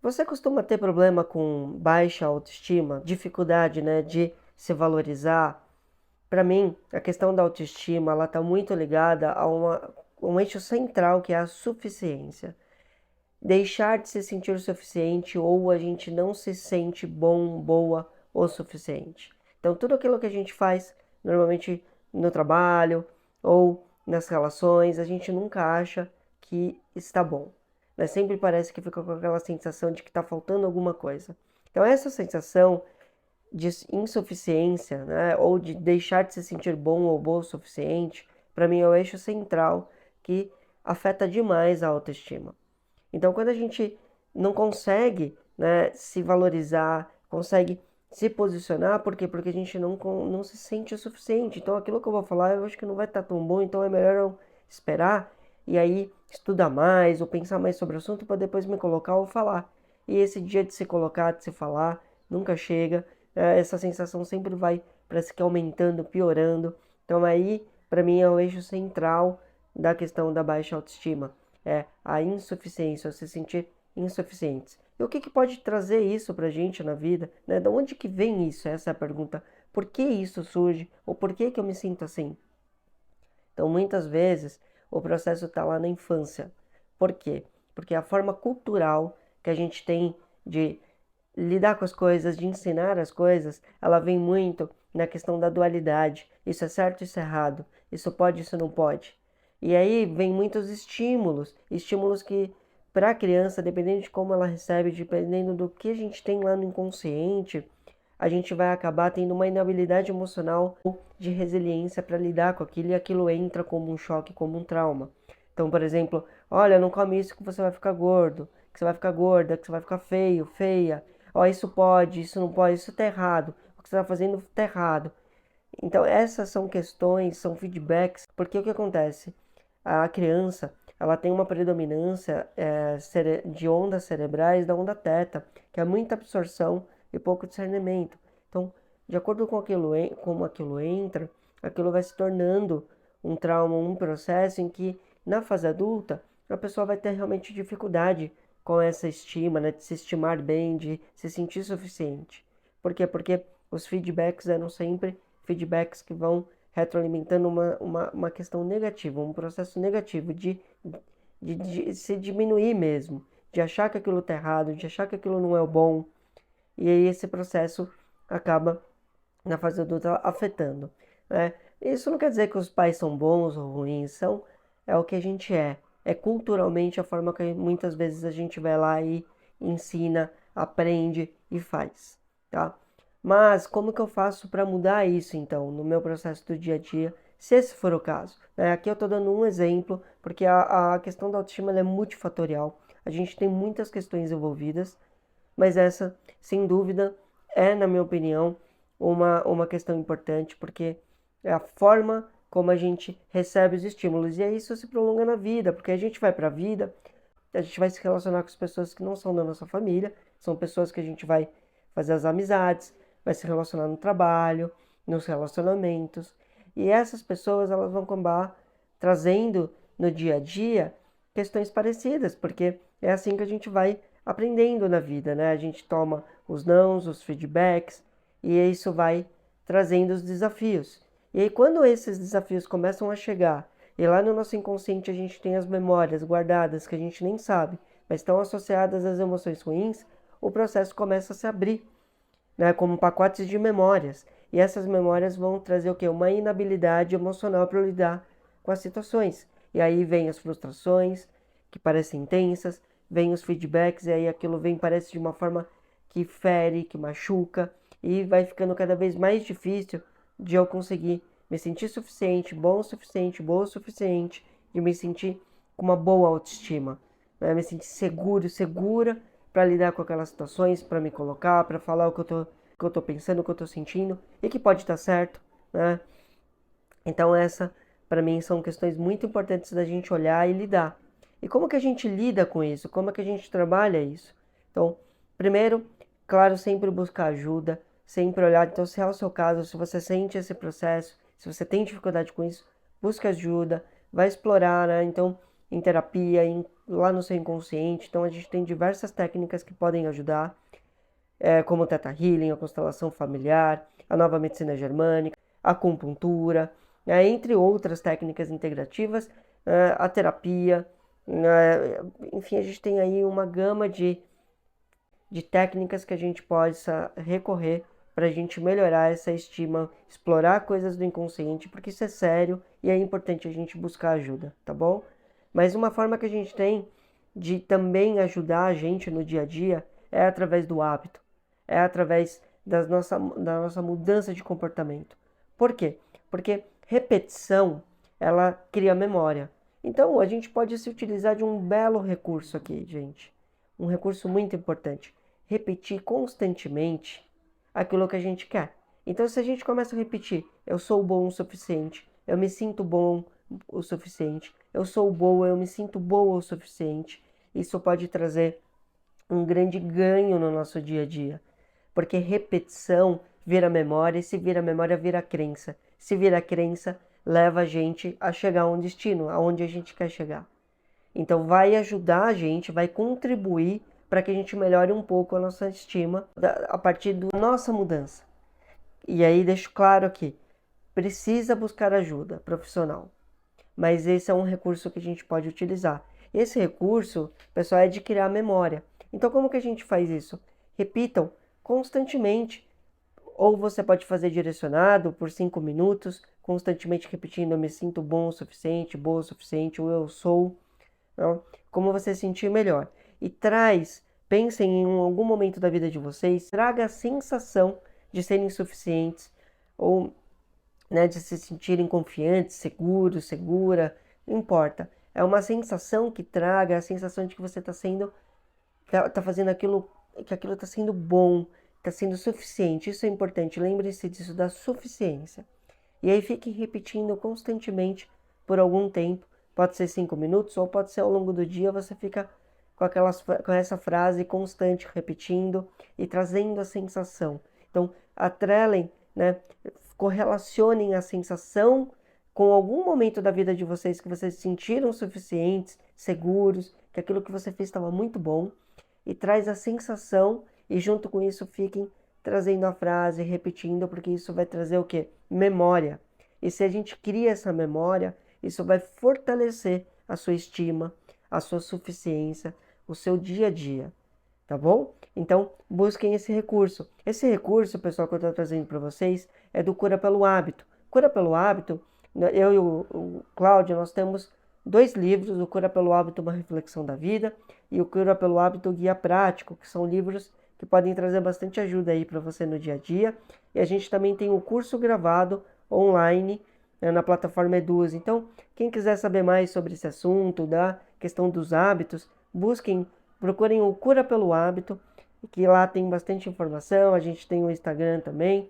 Você costuma ter problema com baixa autoestima, dificuldade, né, de se valorizar? Para mim, a questão da autoestima, ela está muito ligada a um eixo central que é a suficiência. Deixar de se sentir o suficiente ou a gente não se sente bom, boa o suficiente. Então, tudo aquilo que a gente faz, normalmente no trabalho ou nas relações, a gente nunca acha que está bom. Mas sempre parece que fica com aquela sensação de que está faltando alguma coisa. Então, essa sensação de insuficiência, né, ou de deixar de se sentir bom ou boa o suficiente, para mim é o eixo central que afeta demais a autoestima. Então, quando a gente não consegue, né, se valorizar, consegue se posicionar, por quê? Porque a gente não se sente o suficiente. Então, aquilo que eu vou falar, eu acho que não vai estar tão bom, então é melhor eu esperar e aí estudar mais ou pensar mais sobre o assunto para depois me colocar ou falar. E esse dia de se colocar, de se falar, nunca chega. Essa sensação sempre vai, parece que aumentando, piorando. Então, aí, para mim, é o eixo central da questão da baixa autoestima. É a insuficiência, se sentir insuficientes. E o que pode trazer isso para a gente na vida? Né? De onde que vem isso? Essa é a pergunta. Por que isso surge? Ou por que eu me sinto assim? Então, muitas vezes, o processo está lá na infância. Por quê? Porque a forma cultural que a gente tem de lidar com as coisas, de ensinar as coisas, ela vem muito na questão da dualidade. Isso é certo, isso é errado. Isso pode, isso não pode. E aí vem muitos estímulos, estímulos que para a criança, dependendo de como ela recebe, dependendo do que a gente tem lá no inconsciente, a gente vai acabar tendo uma inabilidade emocional ou de resiliência para lidar com aquilo e aquilo entra como um choque, como um trauma. Então, por exemplo, olha, não come isso que você vai ficar gordo, que você vai ficar gorda, que você vai ficar feio, feia. Ó, isso pode, isso não pode, isso tá errado. O que você está fazendo tá errado. Então, essas são questões, são feedbacks, porque o que acontece? A criança, ela tem uma predominância de ondas cerebrais da onda teta, que é muita absorção e pouco discernimento. Então, de acordo com como aquilo entra, aquilo vai se tornando um trauma, um processo em que, na fase adulta, a pessoa vai ter realmente dificuldade com essa estima, né, de se estimar bem, de se sentir suficiente. Por quê? Porque os feedbacks eram sempre feedbacks que vão retroalimentando uma questão negativa, um processo negativo de se diminuir mesmo, de achar que aquilo está errado, de achar que aquilo não é o bom. E aí esse processo acaba na fase adulta afetando, né? Isso não quer dizer que os pais são bons ou ruins, é o que a gente é. É culturalmente a forma que muitas vezes a gente vai lá e ensina, aprende e faz, tá? Mas como que eu faço para mudar isso então no meu processo do dia a dia, se esse for o caso, né? Aqui eu estou dando um exemplo, porque a questão da autoestima ela é multifatorial. A gente tem muitas questões envolvidas, mas essa, sem dúvida, é, na minha opinião, uma questão importante, porque é a forma como a gente recebe os estímulos. E aí isso se prolonga na vida, porque a gente vai para a vida, a gente vai se relacionar com as pessoas que não são da nossa família, são pessoas que a gente vai fazer as amizades, vai se relacionar no trabalho, nos relacionamentos. E essas pessoas, elas vão acabar trazendo no dia a dia questões parecidas, porque é assim que a gente vai aprendendo na vida, né? A gente toma os nãos, os feedbacks, e isso vai trazendo os desafios. E aí, quando esses desafios começam a chegar, e lá no nosso inconsciente a gente tem as memórias guardadas que a gente nem sabe, mas estão associadas às emoções ruins, o processo começa a se abrir, né? Como pacotes de memórias. E essas memórias vão trazer o quê? Uma inabilidade emocional para lidar com as situações. E aí vem as frustrações, que parecem intensas, vem os feedbacks, e aí aquilo vem, parece de uma forma que fere, que machuca, e vai ficando cada vez mais difícil de eu conseguir me sentir suficiente, bom o suficiente, boa o suficiente, de me sentir com uma boa autoestima, né? Me sentir seguro, segura para lidar com aquelas situações, para me colocar, para falar que eu tô pensando, o que eu tô sentindo e que pode estar certo, né? Então essa, para mim, são questões muito importantes da gente olhar e lidar. E como que a gente lida com isso? Como é que a gente trabalha isso? Então, primeiro, claro, sempre buscar ajuda, sempre olhar. Então, se é o seu caso, se você sente esse processo, se você tem dificuldade com isso, busque ajuda, vai explorar, né? Então, em terapia, lá no seu inconsciente. Então a gente tem diversas técnicas que podem ajudar, como o Theta Healing, a constelação familiar, a nova medicina germânica, a acupuntura, entre outras técnicas integrativas, a terapia, enfim, a gente tem aí uma gama de técnicas que a gente possa recorrer para a gente melhorar essa estima, explorar coisas do inconsciente, porque isso é sério e é importante a gente buscar ajuda, tá bom? Mas uma forma que a gente tem de também ajudar a gente no dia a dia é através do hábito, é através da nossa mudança de comportamento. Por quê? Porque repetição, ela cria memória. Então, a gente pode se utilizar de um belo recurso aqui, gente. Um recurso muito importante. Repetir constantemente aquilo que a gente quer. Então, se a gente começa a repetir, eu sou bom o suficiente, eu me sinto bom o suficiente, eu sou boa, eu me sinto boa o suficiente, isso pode trazer um grande ganho no nosso dia a dia. Porque repetição vira memória, e se vira memória, vira crença. Se vira crença, leva a gente a chegar a um destino, aonde a gente quer chegar. Então vai ajudar a gente, vai contribuir para que a gente melhore um pouco a nossa estima a partir da nossa mudança. E aí deixo claro aqui, precisa buscar ajuda profissional, mas esse é um recurso que a gente pode utilizar. Esse recurso, pessoal, é de criar memória. Então como que a gente faz isso? Repitam constantemente. Ou você pode fazer direcionado por 5 minutos, constantemente repetindo eu me sinto bom o suficiente, boa o suficiente, ou eu sou. Não? Como você sentir melhor. E pensem em algum momento da vida de vocês, traga a sensação de serem suficientes, ou de se sentirem confiantes, seguros, segura, não importa. É uma sensação que traga a sensação de que você está fazendo aquilo, que aquilo está sendo bom, está sendo suficiente. Isso é importante, lembre-se disso, da suficiência. E aí fiquem repetindo constantemente por algum tempo. Pode ser 5 minutos ou pode ser ao longo do dia, você fica com essa frase constante repetindo e trazendo a sensação. Então, atrelem, correlacionem a sensação com algum momento da vida de vocês que vocês se sentiram suficientes, seguros, que aquilo que você fez estava muito bom, e traz a sensação, e junto com isso fiquem trazendo a frase, repetindo, porque isso vai trazer o quê? Memória. E se a gente cria essa memória, isso vai fortalecer a sua estima, a sua suficiência, o seu dia a dia, tá bom? Então, busquem esse recurso. Esse recurso, pessoal, que eu estou trazendo para vocês, é do Cura pelo Hábito. Cura pelo Hábito, eu e o Cláudio, nós temos 2 livros, o Cura pelo Hábito, uma reflexão da vida, e o Cura pelo Hábito, guia prático, que são livros que podem trazer bastante ajuda aí para você no dia a dia. E a gente também tem o curso gravado online, na plataforma Eduz. Então, quem quiser saber mais sobre esse assunto, da questão dos hábitos, procurem o Cura pelo Hábito, que lá tem bastante informação. A gente tem o Instagram também,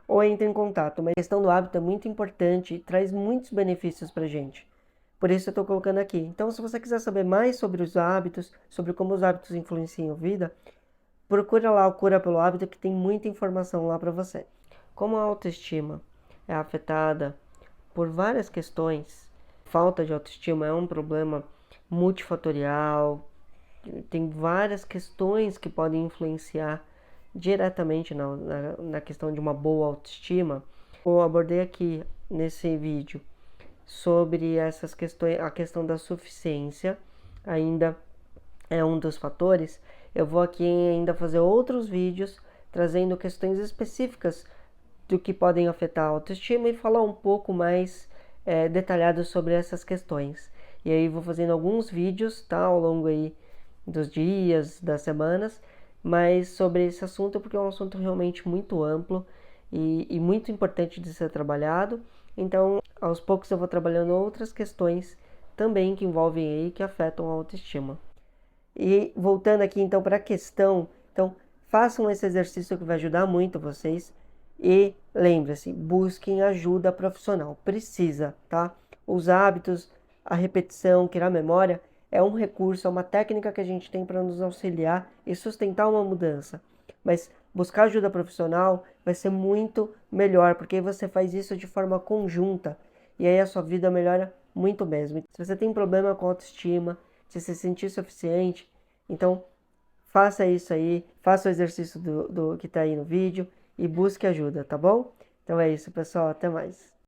ou entre em contato. Mas a questão do hábito é muito importante e traz muitos benefícios para a gente. Por isso eu estou colocando aqui. Então, se você quiser saber mais sobre os hábitos, sobre como os hábitos influenciam a vida, procura lá o Cura pelo Hábito, que tem muita informação lá para você. Como a autoestima é afetada por várias questões, falta de autoestima é um problema multifatorial, tem várias questões que podem influenciar diretamente na questão de uma boa autoestima. Eu abordei aqui nesse vídeo sobre essas questões, a questão da suficiência ainda é um dos fatores. Eu vou aqui ainda fazer outros vídeos trazendo questões específicas do que podem afetar a autoestima e falar um pouco mais detalhado sobre essas questões. E aí vou fazendo alguns vídeos, tá, ao longo aí dos dias, das semanas, mas sobre esse assunto, porque é um assunto realmente muito amplo e muito importante de ser trabalhado. Então, aos poucos eu vou trabalhando outras questões também que envolvem aí, que afetam a autoestima. E voltando aqui então para a questão, então façam esse exercício que vai ajudar muito vocês. E lembre-se, busquem ajuda profissional, precisa, tá? Os hábitos, a repetição, criar memória, é um recurso, é uma técnica que a gente tem para nos auxiliar e sustentar uma mudança. Mas buscar ajuda profissional vai ser muito melhor, porque você faz isso de forma conjunta, e aí a sua vida melhora muito mesmo. Se você tem problema com autoestima, se se sentir suficiente, então faça isso aí, faça o exercício do que está aí no vídeo e busque ajuda, tá bom? Então é isso, pessoal, até mais.